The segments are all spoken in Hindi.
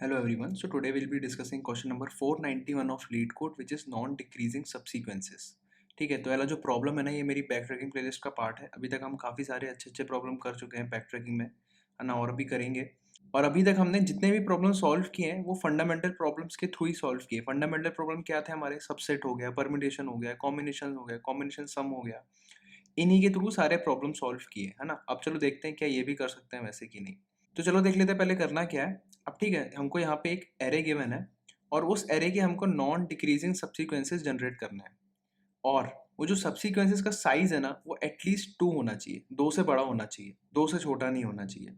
Hello everyone. So today we'll be discussing question number 491 of lead code which is non-decreasing subsequences. ठीक है, तो वाला जो प्रॉब्लम है ना, ये मेरी बैक ट्रैकिंग प्लेलिस्ट का पार्ट है। अभी तक हम काफ़ी सारे अच्छे प्रॉब्लम कर चुके हैं बैक ट्रैकिंग में, है ना, और भी करेंगे। और अभी तक हमने जितने भी प्रॉब्लम सॉल्व किए हैं वो फंडामेंटल प्रॉब्लम्स के थ्रू ही सॉल्व किए। फंडामेंटल प्रॉब्लम क्या थे हमारे? सबसेट हो गया, परम्यूटेशन हो गया, कॉम्बिनेशन हो गया, कॉम्बिनेशन सम हो गया। इन्हीं के थ्रू सारे प्रॉब्लम सॉल्व किए, है ना। अब चलो देखते हैं क्या ये भी कर सकते हैं वैसे कि नहीं। तो चलो देख लेते हैं पहले करना क्या है। अब ठीक है, हमको यहाँ पे एक एरे गिवन है और उस एरे के हमको नॉन डिक्रीजिंग सब्सीक्वेंसेस जनरेट करना है। और वो जो सब्सीक्वेंसेस का साइज है ना, वो एटलीस्ट 2 होना चाहिए, 2 से बड़ा होना चाहिए, 2 से छोटा नहीं होना चाहिए।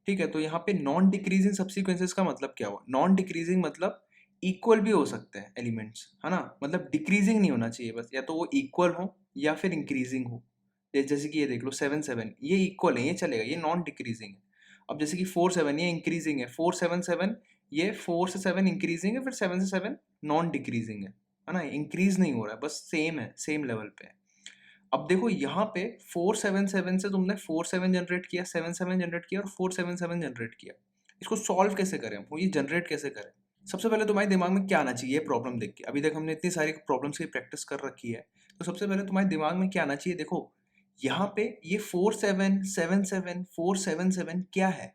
ठीक है, तो यहाँ पे नॉन डिक्रीजिंग सब्सीक्वेंसेस का मतलब क्या हुआ? नॉन डिक्रीजिंग मतलब इक्वल भी हो सकते हैं एलिमेंट्स, है ना। मतलब डिक्रीजिंग नहीं होना चाहिए, बस या तो वो इक्वल हो या फिर इंक्रीजिंग हो। जैसे कि ये देख लो 7 7, ये इक्वल है, ये चलेगा, ये नॉन डिक्रीजिंग है। अब जैसे कि 4 7, ये इंक्रीजिंग है, 4 7 7, ये 4 से 7 इंक्रीजिंग है, फिर 7 से 7 नॉन डिक्रीजिंग है ना। इंक्रीज नहीं हो रहा है, बस सेम है, सेम लेवल पे है। अब देखो यहाँ पे 4 7 7 से तुमने 4 7 जनरेट किया, 7 7 जनरेट किया और 4 7 7 जनरेट किया। इसको सॉल्व कैसे करें हम, ये जनरेट कैसे करें? सबसे पहले तुम्हारे दिमाग में क्या आना चाहिए प्रॉब्लम देख के? अभी तक हमने इतनी सारी प्रॉब्लम्स की प्रैक्टिस कर रखी है, तो सबसे पहले तुम्हारे दिमाग में क्या आना चाहिए? देखो यहाँ पे ये 4 7 7 7 4 7 7 क्या है?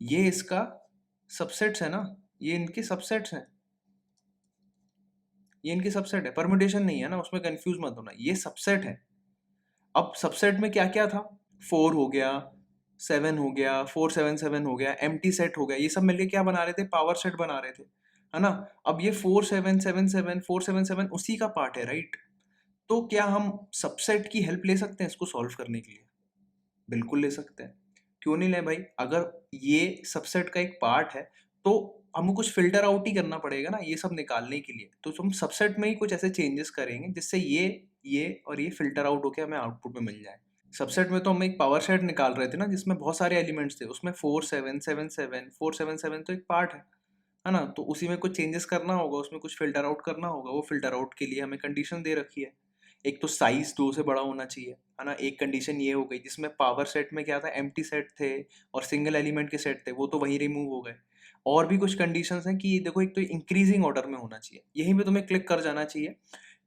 ये इसका सबसेट्स है ना, ये इनके सबसेट्स हैं, ये इनके सबसेट है, परम्यूटेशन नहीं है ना, उसमें कंफ्यूज मत होना, ये सबसेट है। अब सबसेट में क्या क्या था? 4 हो गया, 7 हो गया, 4 7 7 हो गया, एम्प्टी सेट हो गया, ये सब मिलके क्या बना रहे थे? पावर सेट बना रहे थे, है ना। अब ये 4 7 7 7 4 7 7 उसी का पार्ट है, राइट। तो क्या हम सबसेट की हेल्प ले सकते हैं इसको सॉल्व करने के लिए? बिल्कुल ले सकते हैं। क्यों नहीं ले भाई? अगर ये सबसेट का एक पार्ट है तो हमको कुछ फ़िल्टर आउट ही करना पड़ेगा ना ये सब निकालने के लिए। तो हम सबसेट में ही कुछ ऐसे चेंजेस करेंगे जिससे ये और ये फ़िल्टर आउट होके हमें आउटपुट में मिल जाए। सबसेट में तो हम एक पावर सेट निकाल रहे थे ना जिसमें बहुत सारे एलिमेंट्स थे। उसमें 4 7 7 7 4 7 7 तो एक पार्ट है ना? तो उसी में कुछ चेंजेस करना होगा, उसमें कुछ फ़िल्टर आउट करना होगा। वो फ़िल्टर आउट के लिए हमें कंडीशन दे रखी है। एक तो साइज 2 से बड़ा होना चाहिए, है ना। एक कंडीशन ये हो गई, जिसमें पावर सेट में क्या था? एम्प्टी सेट थे और सिंगल एलिमेंट के सेट थे, वो तो वहीं रिमूव हो गए। और भी कुछ कंडीशंस हैं कि देखो, एक तो इंक्रीजिंग ऑर्डर में होना चाहिए। यहीं पे तुम्हें क्लिक कर जाना चाहिए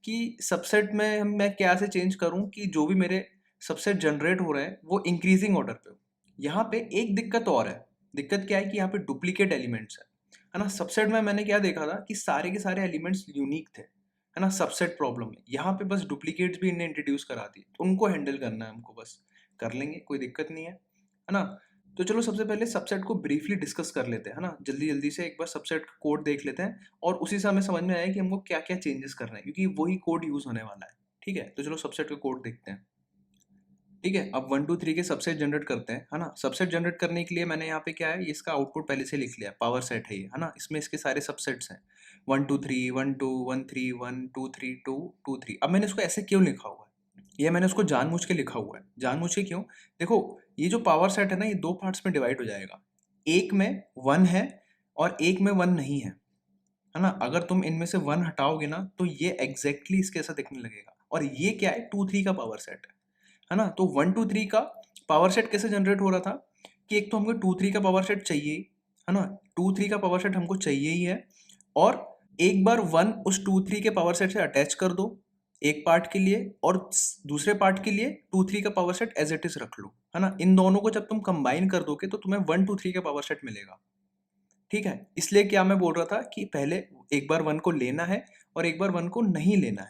कि सबसेट में मैं क्या से चेंज करूं कि जो भी मेरे सबसेट जनरेट हो रहे हैं वो इंक्रीजिंग ऑर्डर पे हो। यहाँ पे एक दिक्कत और है। दिक्कत क्या है कि यहाँ पे डुप्लीकेट एलिमेंट्स है ना। सबसेट में मैंने क्या देखा था कि सारे के सारे एलिमेंट्स यूनिक थे, है ना। सबसेट प्रॉब्लम में यहाँ पे बस डुप्लीकेट्स भी इन्हें इंट्रोड्यूस करा दिए, तो उनको हैंडल करना है हमको, बस कर लेंगे, कोई दिक्कत नहीं है ना। तो चलो सबसे पहले सबसेट को ब्रीफली डिस्कस कर लेते हैं, है ना। जल्दी जल्दी से एक बार सबसेट का कोड देख लेते हैं और उसी से हमें समझ में आया कि हमको क्या क्या चेंजेस करना है, क्योंकि वही कोड यूज होने वाला है। ठीक है, तो चलो सबसेट का कोड देखते हैं। ठीक है, अब 1 2 3 के सबसेट जनरेट करते हैं, है ना। सबसेट जनरेट करने के लिए मैंने यहाँ पे क्या है, ये इसका आउटपुट पहले से लिख लिया, पावर सेट है ये, है ना। इसमें इसके सारे सबसेट्स हैं, 1 2 3 1 2 1 3 1 2 3 2 2 3। अब मैंने इसको ऐसे क्यों लिखा हुआ है? ये मैंने उसको जानबूझ के लिखा हुआ है। जानबूझ के क्यों? देखो, ये जो पावर सेट है ना, ये दो पार्ट्स में डिवाइड हो जाएगा। एक में 1 है और एक में 1 नहीं है ना। अगर तुम इनमें से 1 हटाओगे ना तो ये एग्जैक्टली इसके ऐसा दिखने लगेगा। और ये क्या है? 2 3 का पावर सेट है ना। तो 1 2 3 का पावर सेट कैसे जनरेट हो रहा था कि एक तो हमको 2 3 का पावर सेट चाहिए ही, है ना। 2 3 का पावर सेट हमको चाहिए ही है। और एक बार 1 उस 2 3 के पावर सेट से अटैच कर दो एक पार्ट के लिए, और दूसरे पार्ट के लिए 2 3 का power set as it is रख लो, है ना। इन दोनों को जब तुम कंबाइन कर दोगे तो तुम्हें 1 2 3 का पावर सेट मिलेगा। ठीक है, इसलिए क्या मैं बोल रहा था कि पहले एक बार 1 को लेना है और एक बार 1 को नहीं लेना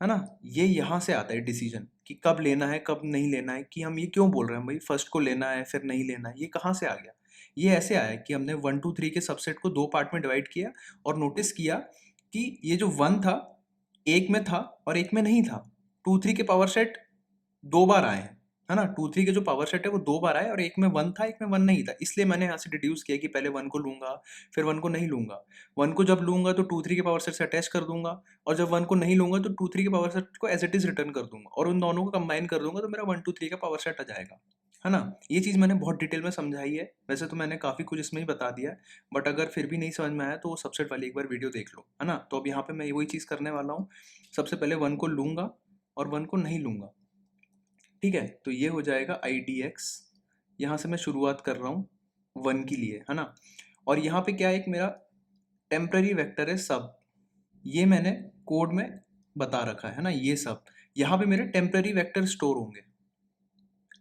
है ना। ये यहाँ से आता है डिसीजन कि कब लेना है कब नहीं लेना है, कि हम ये क्यों बोल रहे हैं भाई फर्स्ट को लेना है फिर नहीं लेना है, ये कहाँ से आ गया? ये ऐसे आया कि हमने 1 2 3 के सबसेट को दो पार्ट में डिवाइड किया और नोटिस किया कि ये जो 1 था एक में था और एक में नहीं था। 2 3 के पावर सेट दो बार आए हैं, है ना। 2 3 के जो पावर सेट है वो दो बार आए और एक में 1 था एक में 1 नहीं था। इसलिए मैंने यहाँ से डिड्यूस किया कि पहले 1 को लूंगा फिर 1 को नहीं लूंगा। 1 को जब लूंगा तो 2 3 के पावर सेट से अटैच कर दूंगा, और जब 1 को नहीं लूंगा तो 2 3 के पावर सेट को एज इट इज रिटर्न कर दूंगा, और उन दोनों को कंबाइन कर दूंगा तो मेरा 1 2 3 का पावर सेट आ जाएगा, है ना। ये चीज़ मैंने बहुत डिटेल में समझाई है। वैसे तो मैंने काफ़ी कुछ इसमें ही बता दिया है, बट अगर फिर भी नहीं समझ में आया तो वो सबसेट वाली एक बार वीडियो देख लो, है ना। तो अब यहाँ पे मैं वही चीज़ करने वाला हूँ। सबसे पहले 1 को लूंगा और 1 को नहीं लूंगा। ठीक है, तो ये हो जाएगा IDX। यहाँ से मैं शुरुआत कर रहा हूँ 1 के लिए, है ना। और यहाँ पे क्या है, एक मेरा टेम्पररी वेक्टर है सब, ये मैंने कोड में बता रखा है ना, ये सब यहाँ पे मेरे टेम्पररी वेक्टर स्टोर होंगे।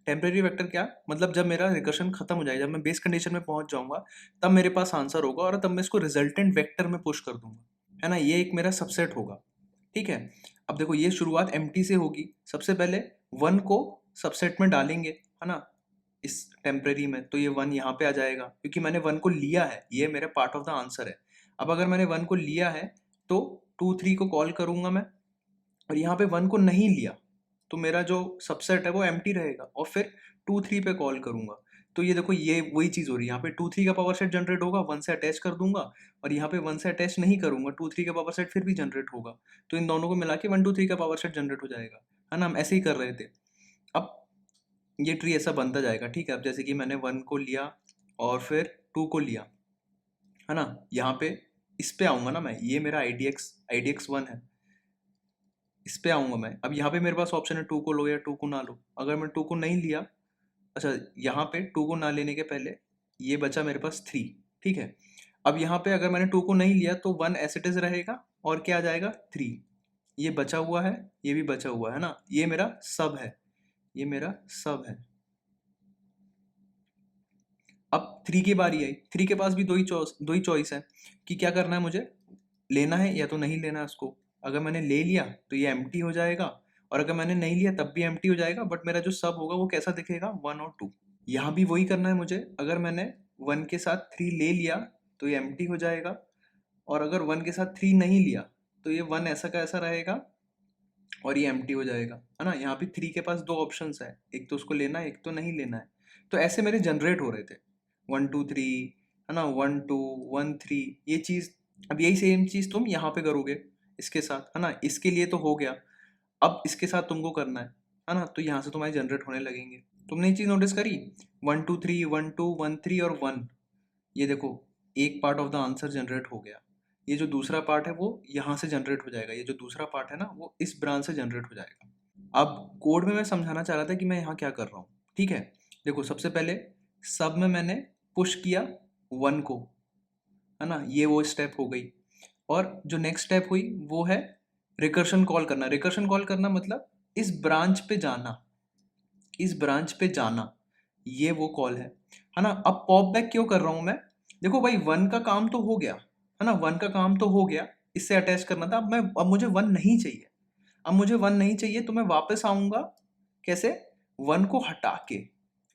टेम्पररी वेक्टर क्या मतलब, जब मेरा रिकर्शन खत्म हो जाएगा, जब मैं बेस कंडीशन में पहुंच जाऊंगा, तब मेरे पास आंसर होगा और तब मैं इसको रिजल्टेंट वेक्टर में पुश कर दूंगा, है ना, ये एक मेरा सबसेट होगा। ठीक है, अब देखो ये शुरुआत एम्प्टी से होगी, सबसे पहले 1 को सबसेट में डालेंगे, है ना, इस टेम्पररी में, तो ये 1 यहाँ पे आ जाएगा क्योंकि मैंने 1 को लिया है, ये मेरे पार्ट ऑफ द आंसर है। अब अगर मैंने 1 को लिया है तो 2 3 को कॉल करूंगा मैं, और यहाँ पे 1 को नहीं लिया तो मेरा जो सबसेट है वो एम्प्टी रहेगा, और फिर 2 3 पे कॉल करूंगा। तो ये देखो ये वही चीज़ हो रही है, यहाँ पे 2 3 का पावर सेट जनरेट होगा, 1 से अटैच कर दूंगा, और यहाँ पे 1 से अटैच नहीं करूंगा, 2 3 का पावर सेट फिर भी जनरेट होगा, तो इन दोनों को मिला के 1 2 3 का पावर सेट जनरेट हो जाएगा, है ना, हम ऐसे ही कर रहे थे। अब ये ट्री ऐसा बनता जाएगा। ठीक है, अब जैसे कि मैंने 1 को लिया और फिर 2 को लिया, है ना, यहाँ पे इस पे आऊंगा ना मैं, ये मेरा IDX 1 है, इस पे आऊंगा मैं। अब यहाँ पे मेरे पास ऑप्शन है 2 को लो या 2 को ना लो, अगर मैं 2 को नहीं लिया, अच्छा यहाँ पे 2 को ना लेने के पहले ये बचा मेरे पास 3। ठीक है, अब यहाँ पे अगर मैंने 2 को नहीं लिया तो 1 एज इट इज रहेगा, और क्या आ जाएगा 3, ये बचा हुआ है, ये भी बचा हुआ है ना, ये मेरा सब है, ये मेरा सब है। अब 3 की बारी आई, 3 के पास भी दो ही चॉइस है कि क्या करना है मुझे, लेना है या तो नहीं लेना है उसको। अगर मैंने ले लिया तो ये एम्प्टी हो जाएगा, और अगर मैंने नहीं लिया तब भी एम्प्टी हो जाएगा, बट मेरा जो सब होगा वो कैसा दिखेगा, 1 और 2। यहाँ भी वही करना है मुझे, अगर मैंने 1 के साथ 3 ले लिया तो ये एम्प्टी हो जाएगा, और अगर 1 के साथ 3 नहीं लिया तो ये 1 ऐसा का ऐसा रहेगा और ये एम्प्टी हो जाएगा, है ना। यहाँ पे 3 के पास दो ऑप्शंस है, एक तो उसको लेना है, एक तो नहीं लेना है। तो ऐसे मेरे जनरेट हो रहे थे 1 2 3, है ना, 1 2 1 3, ये चीज़। अब यही सेम चीज़ तुम यहाँ पे करोगे इसके साथ, है ना, इसके लिए तो हो गया, अब इसके साथ तुमको करना है ना, तो यहाँ से तुम्हारे जनरेट होने लगेंगे। तुमने ये चीज़ नोटिस करी, 1 2 3 1 2 1 3 और 1, ये देखो एक part of the answer generate हो गया। ये जो दूसरा पार्ट है वो यहाँ से जनरेट हो जाएगा, ये जो दूसरा पार्ट है ना वो इस ब्रांच से जनरेट हो जाएगा। अब कोड में मैं समझाना चाह रहा था कि मैं यहाँ क्या कर रहा हूँ। ठीक है, देखो सबसे पहले सब में मैंने पुश किया 1 को, है ना, ये वो स्टेप हो गई, और जो नेक्स्ट स्टेप हुई वो है रिकर्शन कॉल करना। रिकर्शन कॉल करना मतलब इस ब्रांच पे जाना, इस ब्रांच पे जाना, ये वो कॉल है ना। अब पॉप बैक क्यों कर रहा हूं मैं, देखो भाई 1 का काम तो हो गया, है ना, 1 का काम तो हो गया, इससे अटैच करना था। अब मुझे 1 नहीं चाहिए, अब मुझे 1 नहीं चाहिए, तो मैं वापस आऊंगा कैसे, 1 को हटा के,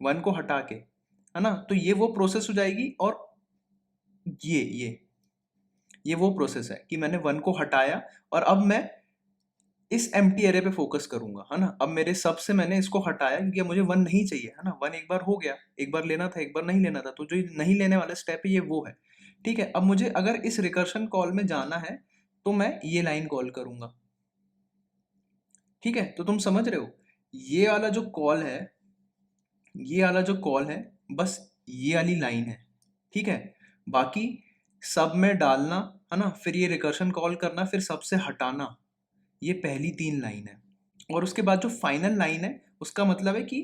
1 को हटा के, है ना, तो ये वो प्रोसेस हो जाएगी, और ये वो प्रोसेस है कि मैंने 1 को हटाया, और अब मैं इस एम्प्टी एरे पे फोकस करूंगा, है ना। अब मेरे सब से मैंने इसको हटाया क्योंकि अब मुझे 1 नहीं चाहिए, है ना, 1 एक बार हो गया, एक बार लेना था एक बार नहीं लेना था, तो जो नहीं लेने वाला स्टेप है ये वो है। ठीक है, अब मुझे अगर इस रिकर्शन कॉल में जाना है तो मैं ये लाइन कॉल करूंगा। ठीक है, तो तुम समझ रहे हो, ये वाला जो कॉल है, ये वाला जो कॉल है, बस ये वाली लाइन है। ठीक है, बाकी सब में डालना, है ना, फिर ये रिकर्शन कॉल करना, फिर सबसे हटाना, ये पहली 3 लाइन है। और उसके बाद जो फाइनल लाइन है उसका मतलब है कि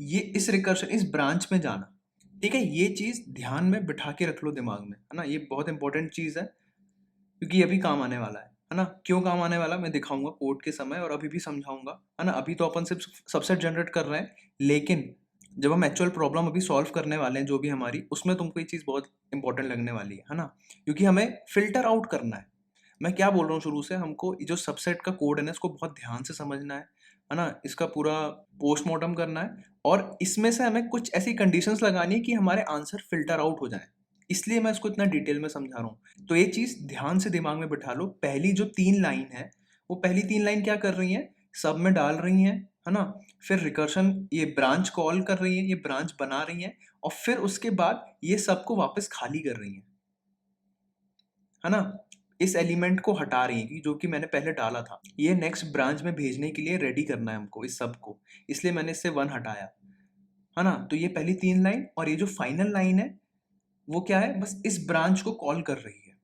ये इस रिकर्शन, इस ब्रांच में जाना। ठीक है, ये चीज ध्यान में बिठा के रख लो दिमाग में, है ना, ये बहुत इंपॉर्टेंट चीज है क्योंकि ये भी काम आने वाला है ना। क्यों काम आने वाला मैं दिखाऊंगा कोड के समय, और अभी भी समझाऊंगा, है ना। अभी तो अपन सिर्फ सबसेट जनरेट कर रहे हैं, लेकिन जब हम एक्चुअल प्रॉब्लम अभी सॉल्व करने वाले हैं जो भी हमारी, उसमें तुमको ये चीज बहुत इंपॉर्टेंट लगने वाली है ना, क्योंकि हमें फिल्टर आउट करना है। मैं क्या बोल रहा हूँ शुरू से, हमको जो सबसेट का कोड है ना इसको बहुत ध्यान से समझना है ना, इसका पूरा पोस्टमार्टम करना है, और इसमें से हमें कुछ ऐसी कंडीशंस लगानी है कि हमारे आंसर फिल्टर आउट हो जाए, इसलिए मैं इसको इतना डिटेल में समझा रहा हूँ। तो ये चीज ध्यान से दिमाग में बिठा लो, पहली जो 3 लाइन है वो पहली 3 लाइन क्या कर रही है, सब में डाल रही है ना, फिर रिकर्शन ये ब्रांच कॉल कर रही है, ये ब्रांच बना रही है, और फिर उसके बाद ये सबको वापस खाली कर रही है ना, इस एलिमेंट को हटा रही है जो कि मैंने पहले डाला था, ये नेक्स्ट ब्रांच में भेजने के लिए रेडी करना है हमको इस सब को, इसलिए मैंने इससे 1 हटाया, है ना। तो ये पहली 3 लाइन, और ये जो फाइनल लाइन है वो क्या है, बस इस ब्रांच को कॉल कर रही है।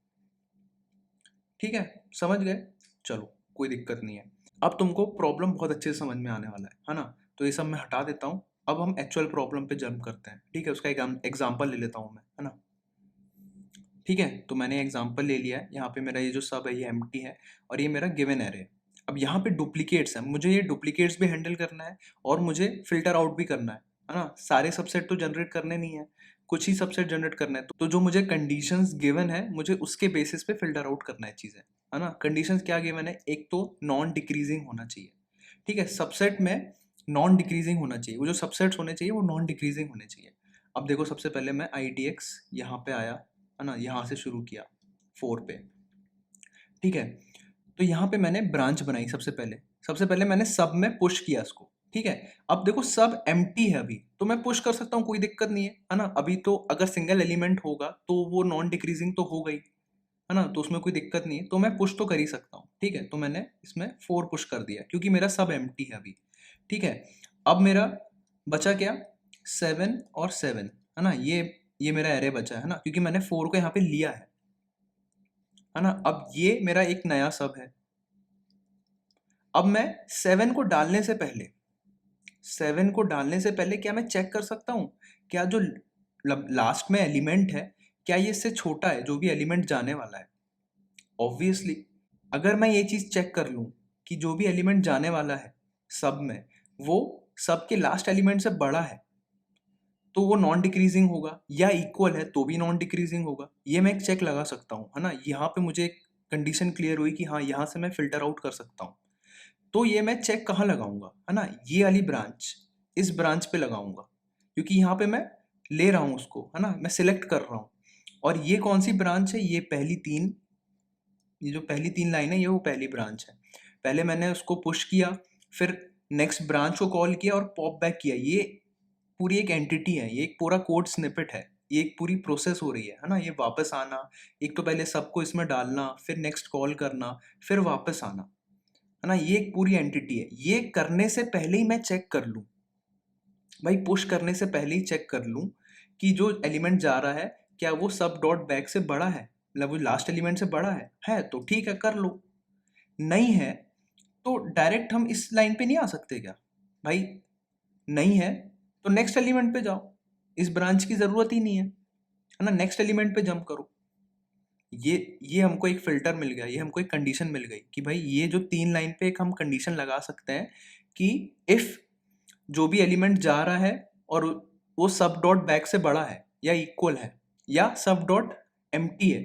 ठीक है, समझ गए, चलो कोई दिक्कत नहीं है। अब तुमको प्रॉब्लम बहुत अच्छे से समझ में आने वाला है ना। तो ये सब मैं हटा देता हूँ, अब हम एक्चुअल प्रॉब्लम पे जंप करते हैं। ठीक है, उसका एक एग्जाम्पल ले लेता हूँ मैं, है ना। ठीक है, तो मैंने एग्जांपल ले लिया है, यहाँ पे मेरा ये जो सब है ये एम्प्टी है और ये मेरा गिवन एरे है। अब यहाँ पे डुप्लीकेट्स हैं, मुझे ये डुप्लीकेट्स भी हैंडल करना है और मुझे फिल्टर आउट भी करना है ना? सारे सबसेट तो जनरेट करने नहीं है, कुछ ही सबसेट जनरेट करना है। तो जो मुझे कंडीशंस गिवन है, मुझे उसके बेसिस पे फिल्टर आउट करना है चीज़ें, है ना? कंडीशंस क्या गिवन है? एक तो नॉन डिक्रीजिंग होना चाहिए, ठीक है? सबसेट में नॉन डिक्रीजिंग होना चाहिए, वो जो सबसेट्स होने चाहिए वो नॉन डिक्रीजिंग होने चाहिए। अब देखो, सबसे पहले मैं IDX यहाँ पे आया, है ना? यहाँ से शुरू किया 4 पे, ठीक है? तो यहाँ पे मैंने ब्रांच बनाई सबसे पहले मैंने सब में पुश किया इसको, ठीक है? अब देखो सब एम्प्टी है अभी, तो मैं पुश कर सकता हूँ, कोई दिक्कत नहीं है ना? अभी तो अगर सिंगल एलिमेंट होगा तो वो नॉन डिक्रीजिंग तो हो गई, है ना? तो उसमें कोई दिक्कत नहीं है, तो मैं पुश तो कर ही सकता हूँ, ठीक है? तो मैंने इसमें 4 पुश कर दिया क्योंकि मेरा सब एम्प्टी है अभी, ठीक है? अब मेरा बचा क्या? 7 और 7, है ना? ये मेरा एरे बचा है ना, क्योंकि मैंने 4 को यहाँ पे लिया है ना? अब ये मेरा एक नया सब है। अब मैं 7 को डालने से पहले 7 को डालने से पहले क्या मैं चेक कर सकता हूँ, क्या जो लास्ट में एलिमेंट है, क्या ये इससे छोटा है जो भी एलिमेंट जाने वाला है? ऑब्वियसली, अगर मैं ये चीज चेक कर लूं कि जो भी एलिमेंट जाने वाला है सब में, वो सब के लास्ट एलिमेंट से बड़ा है, तो वो नॉन डिक्रीजिंग होगा, या इक्वल है तो भी नॉन डिक्रीजिंग होगा। ये मैं एक चेक लगा सकता हूँ, है ना? यहाँ पे मुझे एक कंडीशन क्लियर हुई कि हाँ, यहाँ से मैं फिल्टर आउट कर सकता हूँ। तो ये मैं चेक कहाँ लगाऊंगा, है ना? ये वाली ब्रांच, इस ब्रांच पे लगाऊंगा, क्योंकि यहाँ पे मैं ले रहा हूँ उसको, है ना? मैं सिलेक्ट कर रहा हूँ। और ये कौन सी ब्रांच है? ये जो पहली 3 लाइन है, ये वो पहली ब्रांच है। पहले मैंने उसको पुश किया, फिर नेक्स्ट ब्रांच को कॉल किया और पॉप बैक किया। ये पूरी एक एंटिटी है, ये एक पूरा कोड स्निपेट है, ये एक पूरी प्रोसेस हो रही है ना? ये वापस आना, एक तो पहले सबको इसमें डालना, फिर नेक्स्ट कॉल करना, फिर वापस आना, है ना? ये एक पूरी एंटिटी है। ये करने से पहले ही मैं चेक कर लूँ, भाई पुश करने से पहले ही चेक कर लूँ कि जो एलिमेंट जा रहा है, क्या वो सब डॉट बैक से बड़ा है, मतलब वो लास्ट एलिमेंट से बड़ा है तो ठीक है, कर लो। नहीं है तो डायरेक्ट हम इस लाइन पे नहीं आ सकते क्या भाई? नहीं है तो नेक्स्ट एलिमेंट पे जाओ, इस ब्रांच की जरूरत ही नहीं है ना? नेक्स्ट एलिमेंट पे जंप करो। ये हमको एक फिल्टर मिल गया, ये हमको एक कंडीशन मिल गई कि भाई ये जो 3 लाइन पे एक हम कंडीशन लगा सकते हैं कि इफ जो भी एलिमेंट जा रहा है और वो सब डॉट बैक से बड़ा है या इक्वल है, या सब डॉट एम्प्टी है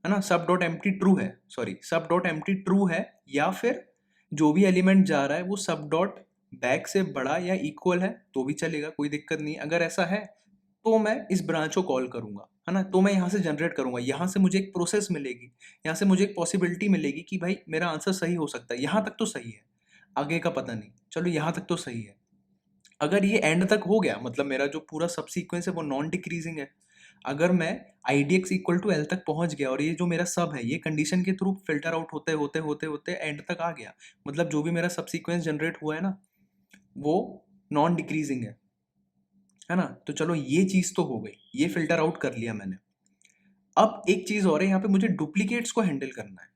ना? सब डॉट एम्प्टी ट्रू है, सॉरी, सब डॉट एम्प्टी ट्रू है, या फिर जो भी एलिमेंट जा रहा है वो सब डॉट बैक से बड़ा या इक्वल है तो भी चलेगा, कोई दिक्कत नहीं। अगर ऐसा है तो मैं इस ब्रांच को कॉल करूंगा, है ना? तो मैं यहाँ से जनरेट करूंगा, यहाँ से मुझे एक प्रोसेस मिलेगी, यहाँ से मुझे एक पॉसिबिलिटी मिलेगी कि भाई मेरा आंसर सही हो सकता है, यहाँ तक तो सही है, आगे का पता नहीं, चलो यहाँ तक तो सही है। अगर ये एंड तक हो गया, मतलब मेरा जो पूरा सब सीक्वेंस है वो नॉन डिक्रीजिंग है, अगर मैं IDX इक्वल टू L तक पहुंच गया और ये जो मेरा सब है ये कंडीशन के थ्रू फिल्टर आउट होते होते होते होते एंड तक आ गया, मतलब जो भी मेरा सब सीक्वेंस जनरेट हुआ है ना, वो नॉन डिक्रीजिंग है ना? तो चलो ये चीज तो हो गई, ये फिल्टर आउट कर लिया मैंने। अब एक चीज और है, यहाँ पे मुझे डुप्लीकेट्स को हैंडल करना है।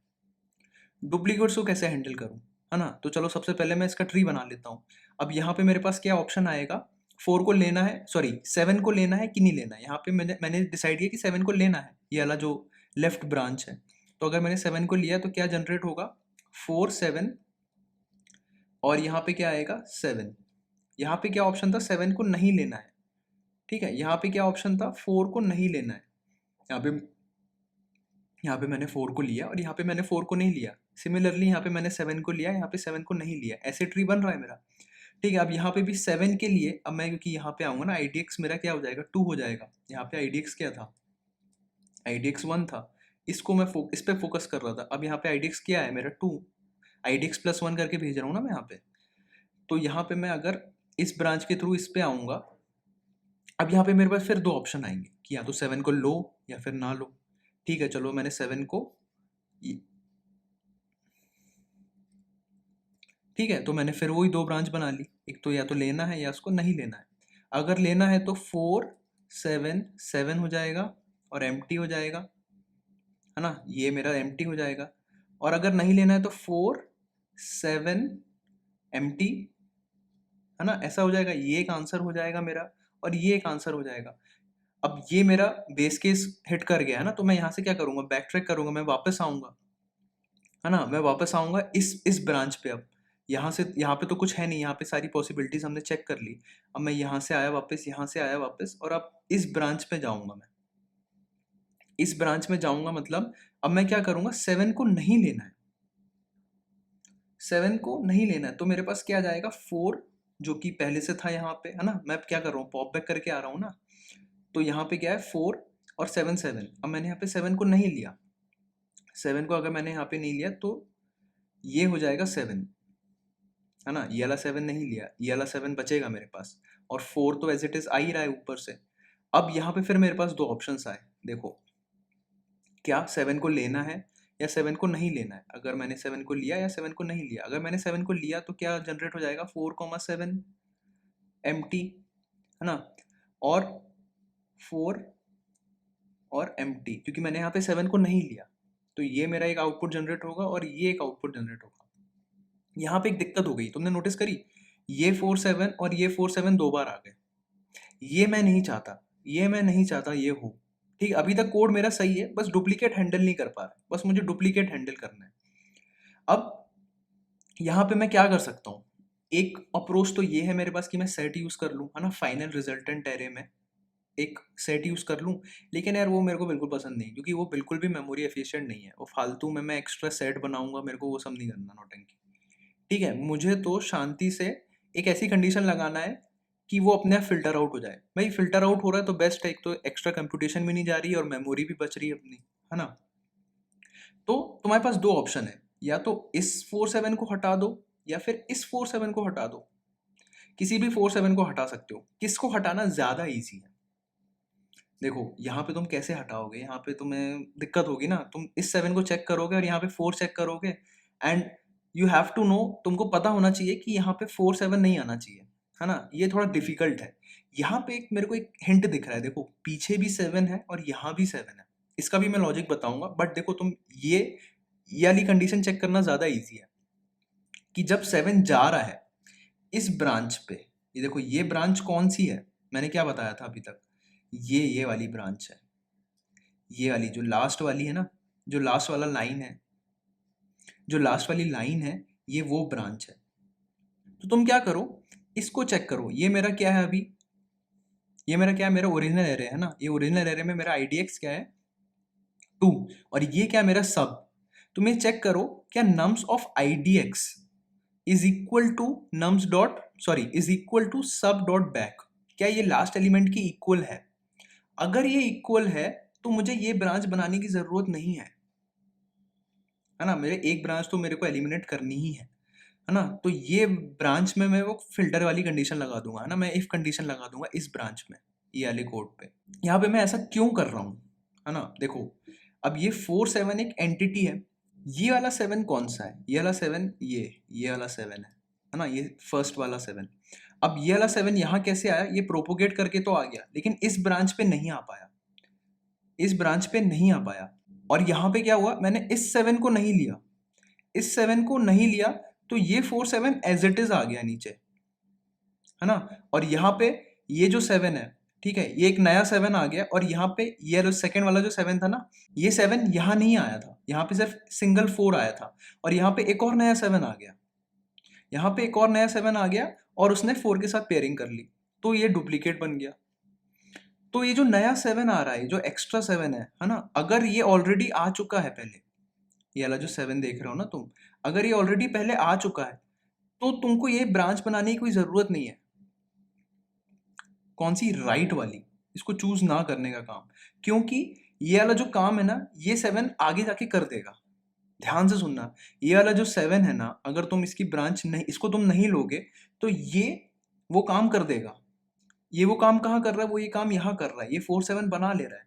डुप्लीकेट्स को कैसे हैंडल करूं, है ना? तो चलो सबसे पहले मैं इसका ट्री बना लेता हूँ। अब यहाँ पे मेरे पास क्या ऑप्शन आएगा? 4 को लेना है, सॉरी 7 को लेना है कि नहीं लेना है। यहाँ पे मैंने डिसाइड किया कि 7 को लेना है, ये वाला जो लेफ्ट ब्रांच है। तो अगर मैंने 7 को लिया तो क्या जनरेट होगा? 4 7, और यहाँ पे क्या आएगा? 7। यहाँ पे क्या ऑप्शन था? 7 को नहीं लेना है, ठीक है? यहाँ पे क्या ऑप्शन था? 4 को नहीं लेना है। यहाँ पे मैंने 4 को लिया और यहाँ पे मैंने 4 को नहीं लिया। सिमिलरली यहाँ पे मैंने 7 को लिया, यहाँ पे 7 को नहीं लिया। ऐसे ट्री बन रहा है मेरा, ठीक है? अब यहाँ पे भी 7 के लिए, अब मैं क्योंकि यहाँ पे आऊंगा ना, IDX मेरा क्या हो जाएगा? 2 हो जाएगा। यहाँ पे IDX क्या था? IDX 1 था। इसको मैं इस पे फोकस कर रहा था। अब यहाँ पे IDX क्या है मेरा? 2। IDX प्लस 1 करके भेज रहा हूँ ना मैं यहाँ पे। तो यहाँ पे मैं अगर इस ब्रांच के थ्रू इस पे आऊंगा, अब यहाँ पे मेरे पास फिर 2 ऑप्शन आएंगे कि या तो 7 को लो या फिर ना लो। ठीक है, चलो मैंने 7 को, ठीक है, तो मैंने फिर वही 2 ब्रांच बना ली, एक तो या तो लेना है या उसको नहीं लेना है। अगर लेना है तो 4 7 7 हो जाएगा और एम्प्टी हो जाएगा, है ना? ये मेरा एम्प्टी हो जाएगा। और अगर नहीं लेना है तो 4 7 एम्प्टी, है ना? ऐसा हो जाएगा, ये एक आंसर हो जाएगा मेरा और ये एक आंसर हो जाएगा। अब ये मेरा बेस केस हिट कर गया है ना, तो मैं यहाँ से क्या करूँगा, बैक ट्रैक करूँगा, मैं वापस आऊँगा, है ना, मैं वापस आऊँगा इस ब्रांच पे। अब यहाँ से यहाँ पे तो कुछ है नहीं, यहाँ पे सारी पॉसिबिलिटीज़ हमने चेक कर ली। अब मैं यहाँ से आया वापस, यहाँ से आया वापस, और अब इस ब्रांच पे जाऊँगा मैं। इस ब्रांच में जाऊँगा मतलब अब मैं क्या करूँगा, 7 को नहीं लेना है, 7 को नहीं लेना है, तो मेरे पास क्या जाएगा, 4 जो कि पहले से था यहाँ पे, है ना। मैं अब क्या कर रहा हूँ, पॉप बैक करके आ रहा हूँ ना, तो यहाँ पे क्या है 4 और 7 7। अब मैंने यहाँ पे 7 को नहीं लिया, 7 को अगर मैंने यहाँ पे नहीं लिया तो ये हो जाएगा 7, है ना। ये वाला 7 नहीं लिया, ये वाला 7 बचेगा मेरे पास, और 4 तो एज इट इज आ ही रहा है ऊपर से। अब यहाँ पे फिर मेरे पास दो ऑप्शंस आए, देखो क्या 7 को लेना है या 7 को नहीं लेना है। अगर मैंने 7 को लिया या 7 को नहीं लिया, अगर मैंने 7 को लिया तो क्या जनरेट हो जाएगा, 4,7 एम्प्टी, है ना, और 4 और एम्प्टी, क्योंकि मैंने यहाँ पे 7 को नहीं लिया, तो ये मेरा एक आउटपुट जनरेट होगा और ये एक आउटपुट जनरेट होगा। यहाँ पे एक दिक्कत हो गई, तुमने नोटिस करी, ये 4 7 और ये 4 7 दो बार आ गए। ये मैं नहीं चाहता, ये मैं नहीं चाहता ये हो। ठीक, अभी तक कोड मेरा सही है, बस डुप्लीकेट हैंडल नहीं कर पा रहा, बस मुझे डुप्लीकेट हैंडल करना है। अब यहाँ पे मैं क्या कर सकता हूँ, एक अप्रोच तो ये है मेरे पास कि मैं सेट यूज कर लूँ, है ना, फाइनल रिजल्टेंट एरे में एक सेट यूज कर लूँ। लेकिन यार वो मेरे को बिल्कुल पसंद नहीं, क्योंकि वो बिल्कुल भी मेमोरी एफिशिएंट नहीं है, वो फालतू में मैं एक्स्ट्रा सेट बनाऊंगा, मेरे को वो सब नहीं करना, नौटंकी। ठीक है, मुझे तो शांति से एक ऐसी कंडीशन लगाना है कि वो अपने आप फिल्टर आउट हो जाए। भाई फिल्टर आउट हो रहा है तो बेस्ट है, एक तो एक्स्ट्रा कंप्यूटेशन भी नहीं जा रही है और मेमोरी भी बच रही है अपनी, है ना। तो तुम्हारे पास दो ऑप्शन है, या तो इस 4 7 को हटा दो या फिर इस 4 7 को हटा दो। किसी भी 4 7 को हटा सकते हो, किसको हटाना ज्यादा ईजी है। देखो यहाँ पे तुम कैसे हटाओगे, यहाँ पे तुम्हें दिक्कत होगी ना, तुम इस 7 को चेक करोगे और यहाँ पे 4 चेक करोगे, and you have to know, तुमको पता होना चाहिए कि यहाँ पे 4 7 नहीं आना चाहिए, है ना। ये थोड़ा डिफिकल्ट है। यहाँ पे एक मेरे को एक हिंट दिख रहा है, देखो पीछे भी 7 है और यहाँ भी 7 है, इसका भी मैं लॉजिक बताऊंगा, बट देखो तुम ये वाली कंडीशन चेक करना ज्यादा ईजी है कि जब 7 जा रहा है इस ब्रांच पे, ये देखो ये ब्रांच कौन सी है, मैंने क्या बताया था अभी तक, ये वाली ब्रांच है, ये वाली जो लास्ट वाली है ना, जो लास्ट वाला लाइन है, जो लास्ट वाली लाइन है, ये वो ब्रांच है। तो तुम क्या करो, इसको चेक करो, ये मेरा क्या है अभी, ये मेरा क्या है, मेरा ओरिजिनल एरे है ना, ये ओरिजिनल एरे में मेरा आईडीएक्स क्या है 2, और ये क्या है मेरा सब। तुम ये चेक करो क्या nums of IDX is equal to nums dot sorry is equal to sub dot back, क्या ये लास्ट एलिमेंट की इक्वल है। अगर ये इक्वल है तो मुझे ये ब्रांच बनाने की जरूरत नहीं है ना, मेरे एक ब्रांच तो मेरे को एलिमिनेट करनी ही है ना। तो ये ब्रांच में मैं वो फिल्टर वाली कंडीशन लगा दूंगा, है ना, मैं इफ कंडीशन लगा दूंगा इस ब्रांच में, ये वाले कोड पे। यहाँ पे मैं ऐसा क्यों कर रहा हूँ, है ना, देखो अब ये 4 7 एक एंटिटी है, ये वाला 7 कौन सा है, ये वाला 7, ये वाला 7 है ना, ये फर्स्ट वाला 7। अब ये वाला 7 यहाँ कैसे आया, ये प्रोपोगेट करके तो आ गया, लेकिन इस ब्रांच पे नहीं आ पाया, इस ब्रांच पे नहीं आ पाया। और यहाँ पे क्या हुआ, मैंने इस 7 को नहीं लिया, इस 7 को नहीं लिया, तो ये 4 7 एज इट इज आ गया नीचे, है ना। और यहाँ पे ये जो 7 है, ठीक है, ये एक नया 7 आ गया, और यहाँ पे ये जो सेकंड वाला जो 7 था ना, ये 7 यहाँ नहीं आया था, यहाँ पे सिर्फ सिंगल 4 आया था, और यहाँ पे एक और नया 7 आ गया, यहाँ पे एक और नया 7 आ गया, और उसने 4 के साथ पेयरिंग कर ली, तो ये डुप्लीकेट बन गया। तो ये जो नया 7 आ रहा है, जो एक्स्ट्रा 7 है ना, अगर ये ऑलरेडी आ चुका है पहले, ये वाला जो 7 देख रहे हो ना तुम, अगर ये ऑलरेडी पहले आ चुका है तो तुमको ये ब्रांच बनाने की कोई जरूरत नहीं है। कौन सी, राइट वाली, इसको चूज ना करने का काम, क्योंकि ये वाला जो काम है ना, ये 7 आगे जाके कर देगा। ध्यान से सुनना, ये वाला जो 7 है ना, अगर तुम इसकी ब्रांच नहीं, इसको तुम नहीं लोगे तो ये वो काम कर देगा। ये वो काम कहाँ कर रहा है, वो ये काम यहाँ कर रहा है, ये 4 7 बना ले रहा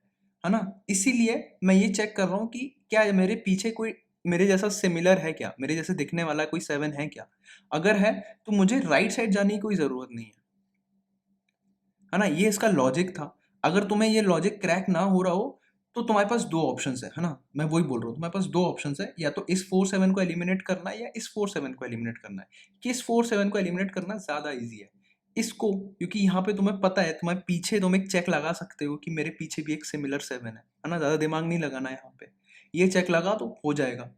है ना। इसीलिए मैं ये चेक कर रहा हूँ कि क्या मेरे पीछे कोई मेरे जैसा सिमिलर है क्या, मेरे जैसे दिखने वाला कोई 7 है क्या। अगर है तो मुझे राइट साइड जाने की कोई जरूरत नहीं है ना। ये इसका लॉजिक था। अगर तुम्हें ये लॉजिक क्रैक ना हो रहा हो तो तुम्हारे पास दो ऑप्शंस है ना, मैं वही बोल रहा हूँ, तुम्हारे पास दो ऑप्शंस है, या तो इस 4 7 को एलिमिनेट करना है या इस 4 7 को एलिमिनेट करना है। कि इस 4 7 को एलिमिनेट करना ज्यादा ईजी है, इसको, क्योंकि यहाँ पे तुम्हें पता है, तुम्हें पीछे तुम एक चेक लगा सकते हो कि मेरे पीछे भी एक सिमिलर 7 है ना, ज़्यादा दिमाग नहीं लगाना यहाँ पे, ये चेक लगा तो हो जाएगा।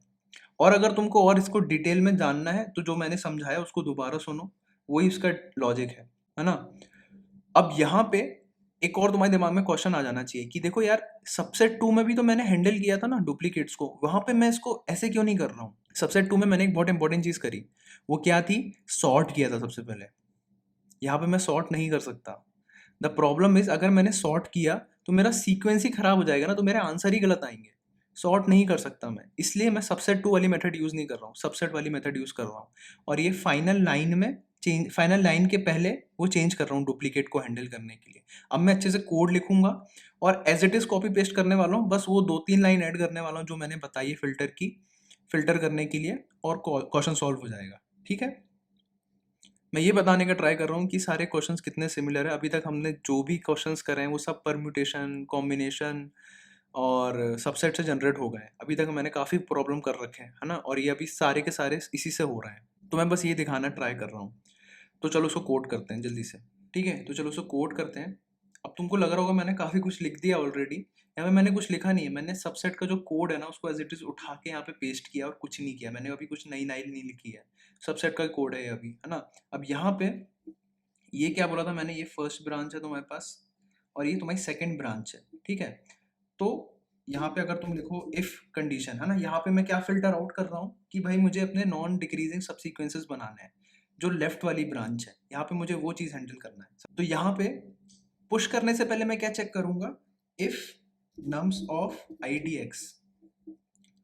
और अगर तुमको और इसको डिटेल में जानना है तो जो मैंने समझाया उसको दोबारा सुनो, वही उसका लॉजिक है ना। अब यहाँ पे एक और तुम्हारे दिमाग में क्वेश्चन आ जाना चाहिए कि देखो यार, सबसेट 2 में भी तो मैंने हैंडल किया था ना डुप्लीकेट्स को, वहां पे मैं इसको ऐसे क्यों नहीं कर रहा हूँ। सबसेट 2 में मैंने एक बहुत इंपॉर्टेंट चीज करी, वो क्या थी, सॉर्ट किया था सबसे पहले। यहाँ पे मैं सॉर्ट नहीं कर सकता। द प्रॉब्लम इज, अगर मैंने सॉर्ट किया तो मेरा सीक्वेंस ही खराब हो जाएगा ना, तो मेरे आंसर ही गलत आएंगे। सॉर्ट नहीं कर सकता मैं, इसलिए मैं सबसेट 2 वाली मेथड यूज नहीं कर रहा हूँ, सबसेट वाली मेथड यूज कर रहा हूँ। और ये फाइनल लाइन में चेंज, फाइनल लाइन के पहले वो चेंज कर रहा हूँ डुप्लीकेट को हैंडल करने के लिए। अब मैं अच्छे से कोड लिखूंगा और as it is copy paste करने वाला हूँ, बस वो 2-3 लाइन ऐड करने वाला हूँ जो मैंने बताई है फिल्टर की, फिल्टर करने के लिए, और क्वेश्चन सॉल्व हो जाएगा। ठीक है, मैं ये बताने का ट्राई कर रहा हूँ कि सारे क्वेश्चंस कितने सिमिलर है। अभी तक हमने जो भी क्वेश्चंस करे हैं वो सब परम्यूटेशन, कॉम्बिनेशन और सबसेट से जनरेट हो गए हैं। अभी तक मैंने काफ़ी प्रॉब्लम कर रखे हैं, है ना, और ये अभी सारे के सारे इसी से हो रहे हैं। तो मैं बस ये दिखाना ट्राई कर रहा हूँ। तो चलो उसको कोड करते हैं जल्दी से। ठीक है, तो चलो उसको कोड करते हैं। अब तुमको लग रहा होगा मैंने काफ़ी कुछ लिख दिया ऑलरेडी, यहाँ पे मैंने कुछ लिखा नहीं है। मैंने सबसेट का जो कोड है ना उसको एज इट इज उठा के यहाँ पे पेस्ट किया और कुछ नहीं किया। मैंने अभी कुछ नई लाइन नहीं लिखी है, सबसेट का कोड है ये अभी, है ना। अब यहाँ पे ये क्या बोला था मैंने, ये फर्स्ट ब्रांच है तुम्हारे पास और ये तुम्हारी सेकंड ब्रांच है। ठीक है, तो यहाँ पे अगर तुम लिखो इफ कंडीशन, है ना, यहाँ पे मैं क्या फिल्टर आउट कर रहा हूँ कि भाई मुझे अपने नॉन डिक्रीजिंग सबसीक्वेंसेस बनाने हैं। जो लेफ्ट वाली ब्रांच है यहाँ पे मुझे वो चीज़ हैंडल करना है। तो यहाँ पे पुश करने से पहले मैं क्या चेक करूंगा, if nums of I D X,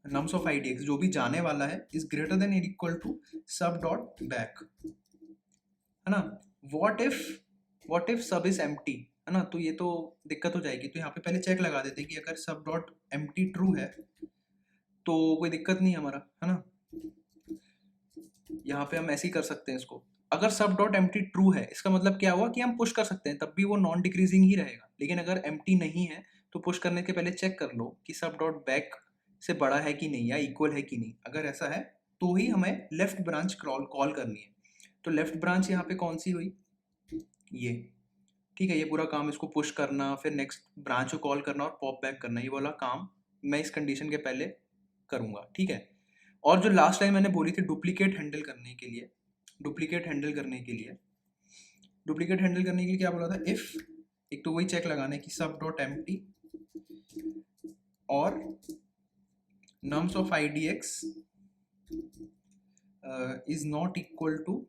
nums of I D X जो भी जाने वाला है is greater than equal to sub dot back, है ना। What if sub is empty, है ना, तो ये तो दिक्कत हो जाएगी। तो यहाँ पे पहले चेक लगा देते हैं कि अगर सब डॉट एम्प्टी ट्रू है तो कोई दिक्कत नहीं है हमारा, है ना। यहाँ पे हम ऐसे ही कर सकते हैं इसको। अगर सब डॉट एम्प्टी ट्रू है इसका मतलब क्या हुआ कि हम पुश कर सकते हैं, तब भी वो नॉन डिक्रीजिंग ही रहेगा। लेकिन अगर एम्प्टी नहीं है तो पुश करने के पहले चेक कर लो कि सब डॉट बैक से बड़ा है कि नहीं या इक्वल है कि नहीं। अगर ऐसा है तो ही हमें लेफ्ट ब्रांच कॉल करनी है। तो लेफ्ट ब्रांच यहाँ पे कौन सी हुई, ये। ठीक है, ये पूरा काम इसको पुश करना, फिर नेक्स्ट ब्रांच को कॉल करना और पॉप बैक करना, ये वाला काम मैं इस कंडीशन के पहले करूंगा। ठीक है, और जो लास्ट लाइन मैंने बोली थी डुप्लीकेट हैंडल करने के लिए, डुप्लीकेट हैंडल करने के लिए, डुप्लीकेट हैंडल करने के लिए क्या बोला था, इफ, एक तो वही चेक लगाने की सब डॉट एम्प्टी और nums of I D X is not equal to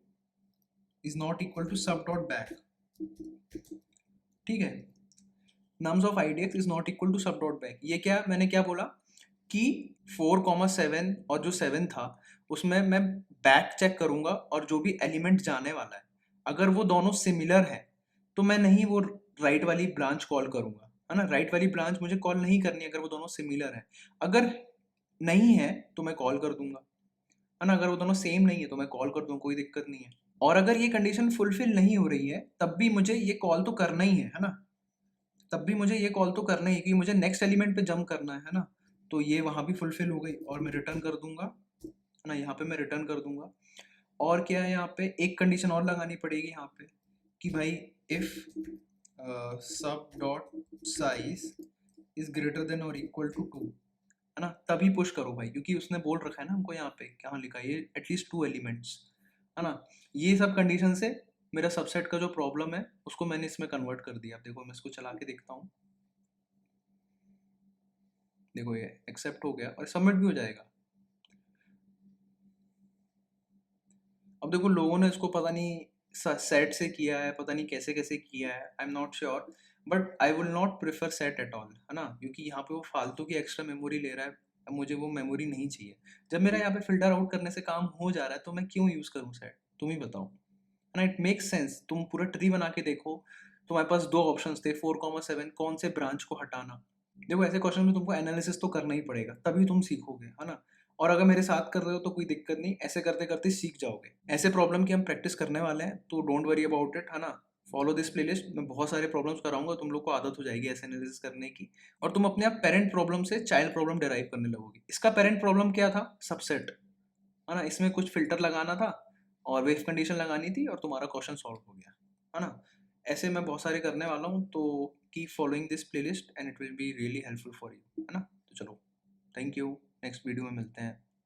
sub dot back. ठीक है, nums of I D X is not equal to sub dot back. ये क्या, मैंने क्या बोला कि 4,7 और जो 7 था उसमें मैं बैक चेक करूंगा और जो भी एलिमेंट जाने वाला है अगर वो दोनों सिमिलर है तो मैं नहीं वो राइट वाली ब्रांच कॉल करूंगा, है ना। राइट वाली ब्रांच मुझे कॉल नहीं करनी अगर वो दोनों सिमिलर है। अगर नहीं है तो मैं कॉल कर दूंगा, है ना। अगर वो दोनों सेम नहीं है तो मैं कॉल कर दूंगा, कोई दिक्कत नहीं है। और अगर ये कंडीशन फुलफिल नहीं हो रही है तब भी मुझे ये कॉल तो करना ही है ना। तब भी मुझे ये कॉल तो करना ही है क्योंकि मुझे नेक्स्ट एलिमेंट पे जंप करना है ना। तो ये वहां भी फुलफिल हो गई और मैं रिटर्न कर दूंगा, है ना। यहाँ पे मैं रिटर्न कर दूंगा। और क्या है, यहाँ पे एक कंडीशन और लगानी पड़ेगी यहाँ पे कि भाई इफ सब dot size is greater then और इक्वल टू 2, है ना, तभी पुश करो भाई, क्योंकि उसने बोल रखा है ना हमको यहाँ पे, क्या लिखा है ये, एटलीस्ट 2 एलिमेंट्स, है ना। ये सब कंडीशन से मेरा सबसेट का जो प्रॉब्लम है उसको मैंने इसमें कन्वर्ट कर दिया। अब देखो मैं इसको चला के देखता हूँ, देखो ये एक्सेप्ट हो गया और सबमिट भी हो जाएगा। अब देखो लोगों ने इसको पता नहीं सेट से किया है, पता नहीं कैसे कैसे किया है, I am not sure, but I will not prefer set at all, है ना, क्योंकि यहाँ पे वो फालतू की एक्स्ट्रा मेमोरी ले रहा है। अब मुझे वो मेमोरी नहीं चाहिए। जब मेरा यहाँ पे फिल्टर आउट करने से काम हो जा रहा है तो मैं क्यों यूज करूँ सेट, तुम ही बताओ, है ना। It makes sense. तुम पूरा ट्री बना के देखो, तुम्हारे पास 2 ऑप्शंस थे 4,7, कौन से ब्रांच को हटाना। देखो ऐसे क्वेश्चन में तुमको एनालिसिस तो करना ही पड़ेगा, तभी तुम सीखोगे, है ना। और अगर मेरे साथ कर रहे हो तो कोई दिक्कत नहीं, ऐसे करते करते सीख जाओगे। ऐसे प्रॉब्लम की हम प्रैक्टिस करने वाले हैं, तो डोंट वरी अबाउट इट, है ना। फॉलो दिस प्लेलिस्ट, मैं बहुत सारे प्रॉब्लम्स कराऊंगा, तुम लोग को आदत हो जाएगी ऐसे एनालिसिस करने की, और तुम अपने आप पेरेंट प्रॉब्लम से चाइल्ड प्रॉब्लम डिराइव करने लगोगे। इसका पेरेंट प्रॉब्लम क्या था, सबसेट, है ना। इसमें कुछ फिल्टर लगाना था और वेव कंडीशन लगानी थी और तुम्हारा क्वेश्चन सॉल्व हो गया। है ना? ऐसे मैं बहुत सारे करने वाला हूँ, तो keep following this playlist and it will be really helpful for you, है ना? तो चलो, थैंक यू, नेक्स्ट वीडियो में मिलते हैं।